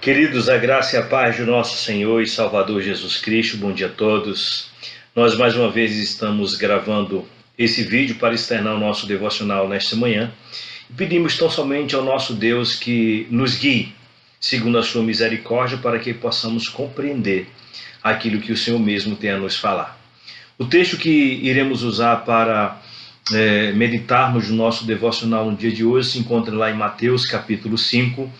Queridos, a graça e a paz do nosso Senhor e Salvador Jesus Cristo, bom dia a todos. Nós mais uma vez estamos gravando esse vídeo para externar o nosso devocional nesta manhã. E pedimos tão somente ao nosso Deus que nos guie, segundo a sua misericórdia, para que possamos compreender aquilo que o Senhor mesmo tem a nos falar. O texto que iremos usar para meditarmos no nosso devocional no dia de hoje se encontra lá em Mateus capítulo 5,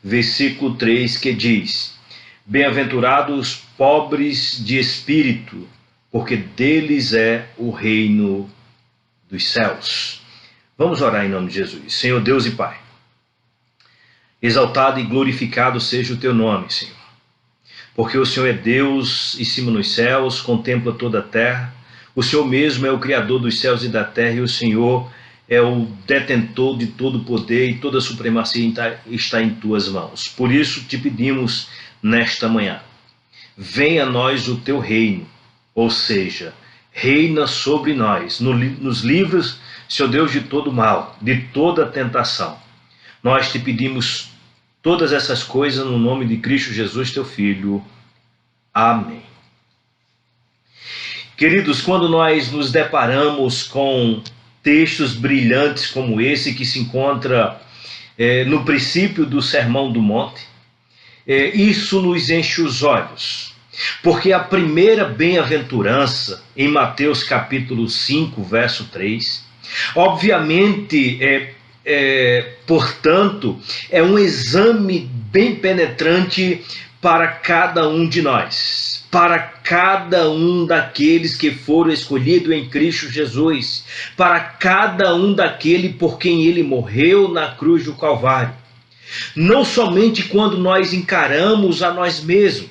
versículo 3, que diz: Bem-aventurados os pobres de espírito, porque deles é o reino dos céus. Vamos orar em nome de Jesus. Senhor Deus e Pai, exaltado e glorificado seja o teu nome, Senhor, porque o Senhor é Deus em cima nos céus, contempla toda a terra. O Senhor mesmo é o Criador dos céus e da terra, e o Senhor é o detentor de todo o poder, e toda a supremacia está em tuas mãos. Por isso te pedimos nesta manhã, venha a nós o teu reino, ou seja, reina sobre nós, nos livros, Senhor Deus, de todo mal, de toda tentação. Nós te pedimos todas essas coisas no nome de Cristo Jesus, teu Filho. Amém. Queridos, quando nós nos deparamos com textos brilhantes como esse, que se encontra no princípio do Sermão do Monte, isso nos enche os olhos, porque a primeira bem-aventurança, em Mateus capítulo 5, verso 3, obviamente, portanto, é um exame bem penetrante para cada um de nós, para cada um daqueles que foram escolhidos em Cristo Jesus, para cada um daquele por quem ele morreu na cruz do Calvário. Não somente quando nós encaramos a nós mesmos,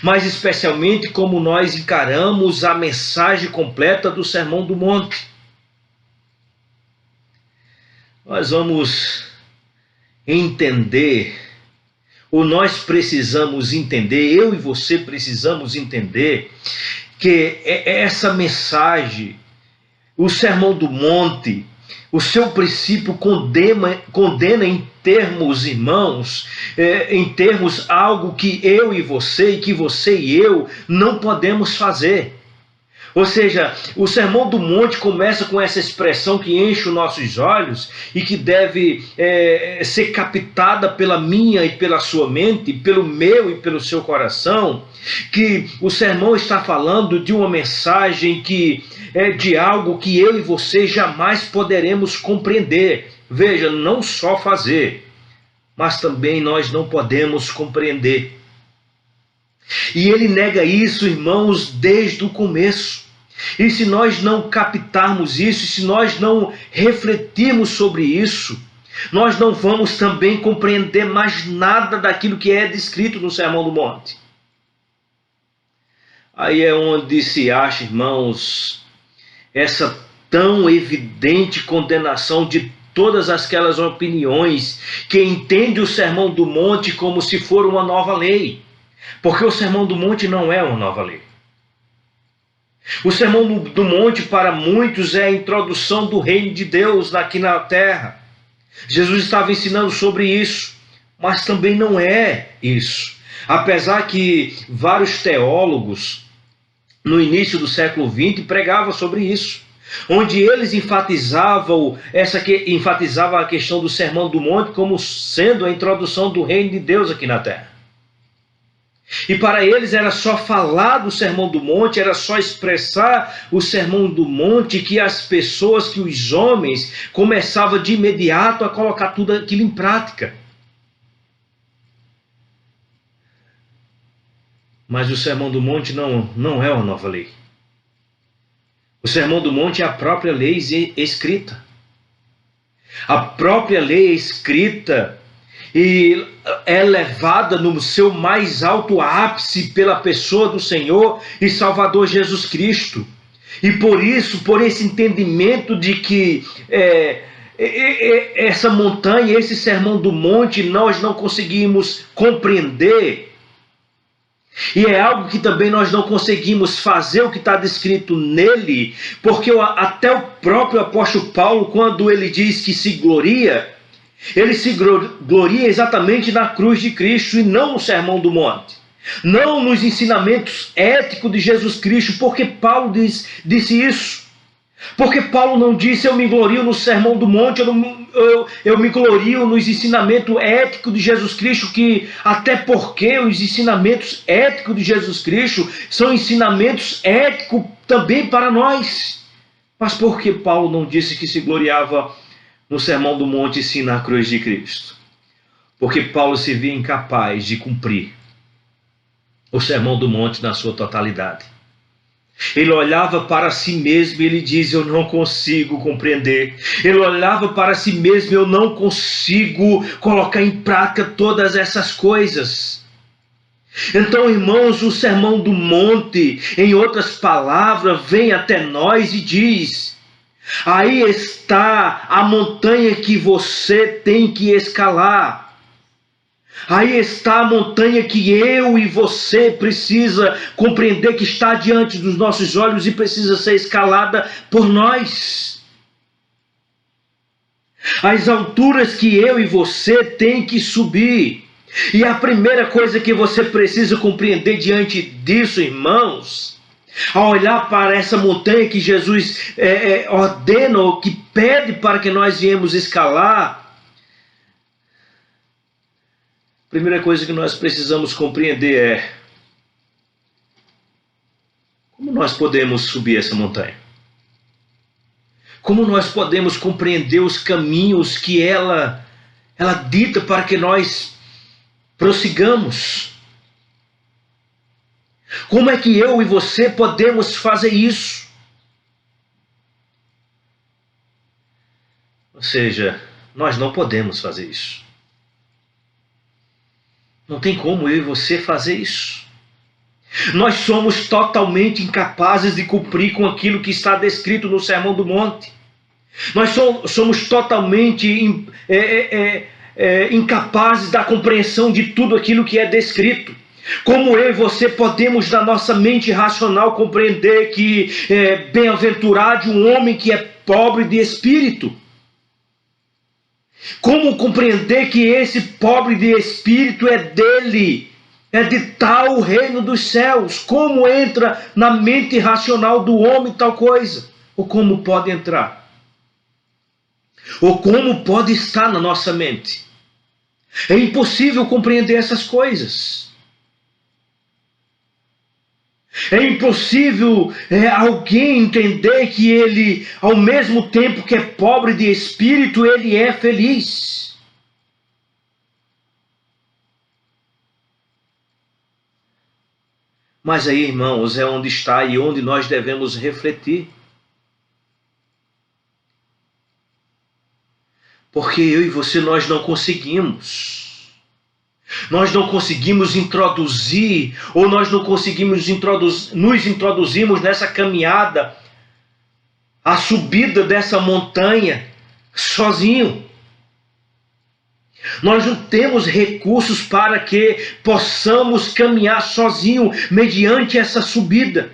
mas especialmente como nós encaramos a mensagem completa do Sermão do Monte. Nós vamos entender, ou nós precisamos entender, eu e você precisamos entender, que essa mensagem, o Sermão do Monte, o seu princípio condena em termos, irmãos, em termos algo que eu e você, e que você e eu não podemos fazer. Ou seja, o Sermão do Monte começa com essa expressão que enche os nossos olhos e que deve ser captada pela minha e pela sua mente, pelo meu e pelo seu coração, que o sermão está falando de uma mensagem que é de algo que eu e você jamais poderemos compreender. Veja, não só fazer, mas também nós não podemos compreender. E ele nega isso, irmãos, desde o começo. E se nós não captarmos isso, se nós não refletirmos sobre isso, nós não vamos também compreender mais nada daquilo que é descrito no Sermão do Monte. Aí é onde se acha, irmãos, essa tão evidente condenação de todas aquelas opiniões que entendem o Sermão do Monte como se for uma nova lei. Porque o Sermão do Monte não é uma nova lei. O Sermão do Monte para muitos é a introdução do reino de Deus aqui na terra. Jesus estava ensinando sobre isso, mas também não é isso. Apesar que vários teólogos no início do século XX pregavam sobre isso, onde eles enfatizavam a questão do Sermão do Monte como sendo a introdução do reino de Deus aqui na terra. E para eles era só falar do Sermão do Monte, era só expressar o Sermão do Monte, que as pessoas, que os homens começavam de imediato a colocar tudo aquilo em prática. Mas o Sermão do Monte não é uma nova lei. O Sermão do Monte é a própria lei escrita. A própria lei escrita e é levada no seu mais alto ápice pela pessoa do Senhor e Salvador Jesus Cristo. E por isso, por esse entendimento de que essa montanha, esse Sermão do Monte, nós não conseguimos compreender. E é algo que também nós não conseguimos fazer o que está descrito nele, porque até o próprio apóstolo Paulo, quando ele diz que se gloria, Ele se gloria exatamente na cruz de Cristo e não no Sermão do Monte. Não nos ensinamentos éticos de Jesus Cristo, porque Paulo disse isso. Porque Paulo não disse, eu me glorio no Sermão do Monte, eu me glorio nos ensinamentos éticos de Jesus Cristo, que até porque os ensinamentos éticos de Jesus Cristo são ensinamentos éticos também para nós. Mas por que Paulo não disse que se gloriava no Sermão do Monte e sim na cruz de Cristo? Porque Paulo se via incapaz de cumprir o Sermão do Monte na sua totalidade. Ele olhava para si mesmo e ele diz, eu não consigo compreender. Ele olhava para si mesmo, eu não consigo colocar em prática todas essas coisas. Então, irmãos, o Sermão do Monte, em outras palavras, vem até nós e diz, aí está a montanha que você tem que escalar. Aí está a montanha que eu e você precisa compreender que está diante dos nossos olhos e precisa ser escalada por nós. As alturas que eu e você tem que subir. E a primeira coisa que você precisa compreender diante disso, irmãos, ao olhar para essa montanha que Jesus ordena ou que pede para que nós viemos escalar, a primeira coisa que nós precisamos compreender é como nós podemos subir essa montanha. Como nós podemos compreender os caminhos que ela dita para que nós prossigamos. Como é que eu e você podemos fazer isso? Ou seja, nós não podemos fazer isso. Não tem como eu e você fazer isso. Nós somos totalmente incapazes de cumprir com aquilo que está descrito no Sermão do Monte. Nós somos totalmente incapazes da compreensão de tudo aquilo que é descrito. Como eu e você podemos, na nossa mente racional, compreender que bem-aventurado um homem que é pobre de espírito? Como compreender que esse pobre de espírito é dele? É de tal o reino dos céus? Como entra na mente racional do homem tal coisa? Ou como pode entrar? Ou como pode estar na nossa mente? É impossível compreender essas coisas. É impossível alguém entender que ele, ao mesmo tempo que é pobre de espírito, ele é feliz. Mas aí, irmãos, é onde está e onde nós devemos refletir. Porque eu e você, nós não conseguimos. Nós não conseguimos introduzir, ou nós não conseguimos nos introduzirmos nessa caminhada, a subida dessa montanha, sozinho. Nós não temos recursos para que possamos caminhar sozinho mediante essa subida.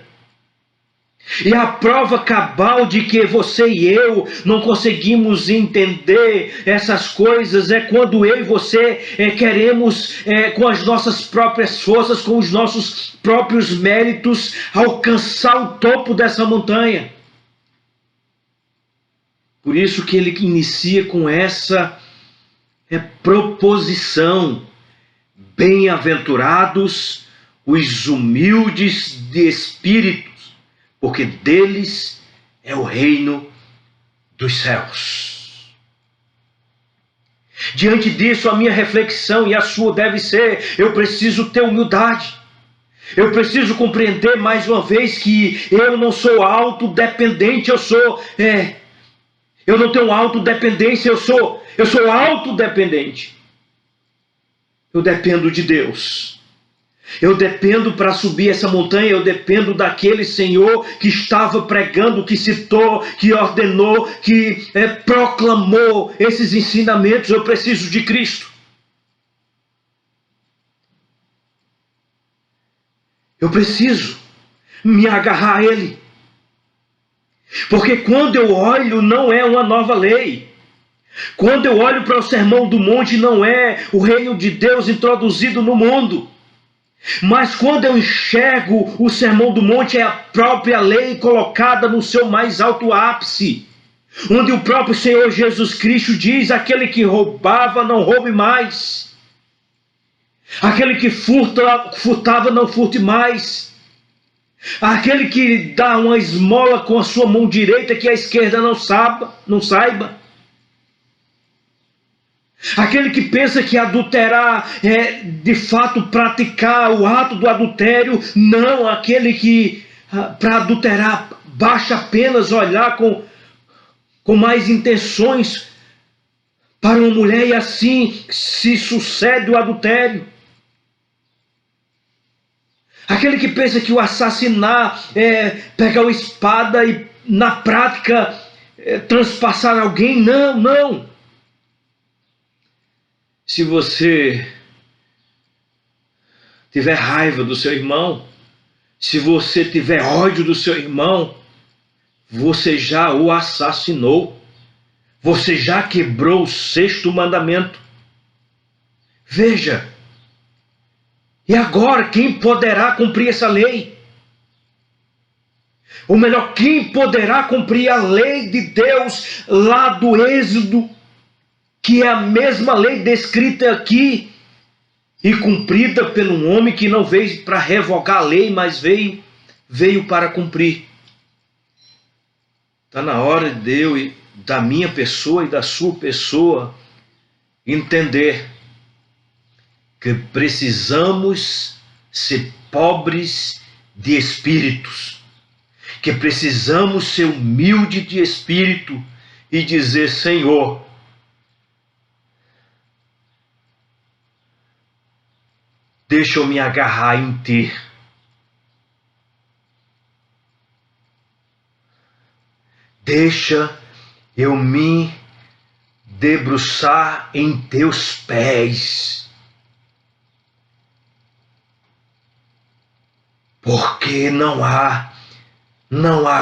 E a prova cabal de que você e eu não conseguimos entender essas coisas é quando eu e você queremos, com as nossas próprias forças, com os nossos próprios méritos, alcançar o topo dessa montanha. Por isso que ele inicia com essa proposição: bem-aventurados os humildes de espírito, porque deles é o reino dos céus. Diante disso, a minha reflexão e a sua deve ser: eu preciso ter humildade. Eu preciso compreender mais uma vez que eu não sou autodependente, eu não tenho autodependência, eu sou autodependente. Eu dependo de Deus. Eu dependo para subir essa montanha, eu dependo daquele Senhor que estava pregando, que citou, que ordenou, que proclamou esses ensinamentos. Eu preciso de Cristo. Eu preciso me agarrar a Ele. Porque quando eu olho, não é uma nova lei. Quando eu olho para o Sermão do Monte, não é o reino de Deus introduzido no mundo. Mas quando eu enxergo o Sermão do Monte, é a própria lei colocada no seu mais alto ápice. Onde o próprio Senhor Jesus Cristo diz: aquele que roubava, não roube mais. Aquele que furtava, não furte mais. Aquele que dá uma esmola com a sua mão direita, que a esquerda não saiba. Aquele que pensa que adulterar é de fato praticar o ato do adultério. Não, aquele que para adulterar basta apenas olhar com mais intenções para uma mulher, e assim se sucede o adultério. Aquele que pensa que o assassinar é pegar uma espada e na prática transpassar alguém. Não. Se você tiver raiva do seu irmão, se você tiver ódio do seu irmão, você já o assassinou. Você já quebrou o 6º mandamento. Veja. E agora, quem poderá cumprir essa lei? Ou melhor, quem poderá cumprir a lei de Deus lá do Êxodo, que é a mesma lei descrita aqui e cumprida por um homem que não veio para revogar a lei, mas veio para cumprir. Está na hora de eu, da minha pessoa e da sua pessoa, entender que precisamos ser pobres de espíritos, que precisamos ser humildes de espírito e dizer: Senhor, deixa eu me agarrar em Ti. Deixa eu me debruçar em Teus pés. Porque não há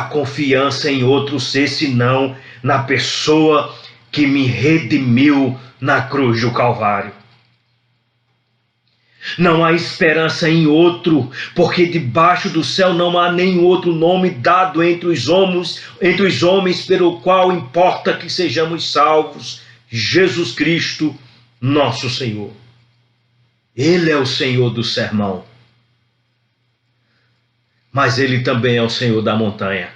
confiança em outro ser senão na pessoa que me redimiu na cruz do Calvário. Não há esperança em outro, porque debaixo do céu não há nenhum outro nome dado entre os homens pelo qual importa que sejamos salvos: Jesus Cristo, nosso Senhor. Ele é o Senhor do sermão, mas Ele também é o Senhor da montanha.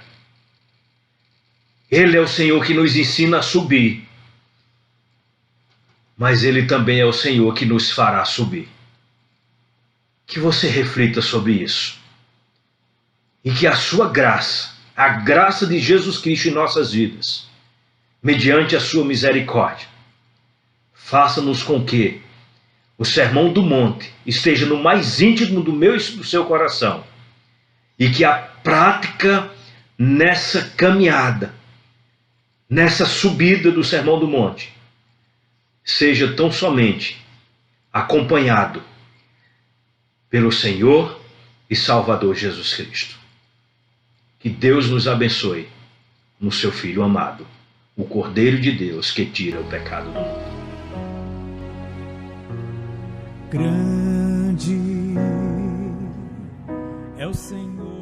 Ele é o Senhor que nos ensina a subir, mas Ele também é o Senhor que nos fará subir. Que você reflita sobre isso. E que a sua graça, a graça de Jesus Cristo em nossas vidas, mediante a sua misericórdia, faça-nos com que o Sermão do Monte esteja no mais íntimo do meu e do seu coração. E que a prática nessa caminhada, nessa subida do Sermão do Monte, seja tão somente acompanhado pelo Senhor e Salvador Jesus Cristo. Que Deus nos abençoe no seu Filho amado, o Cordeiro de Deus que tira o pecado do mundo. Grande é o Senhor.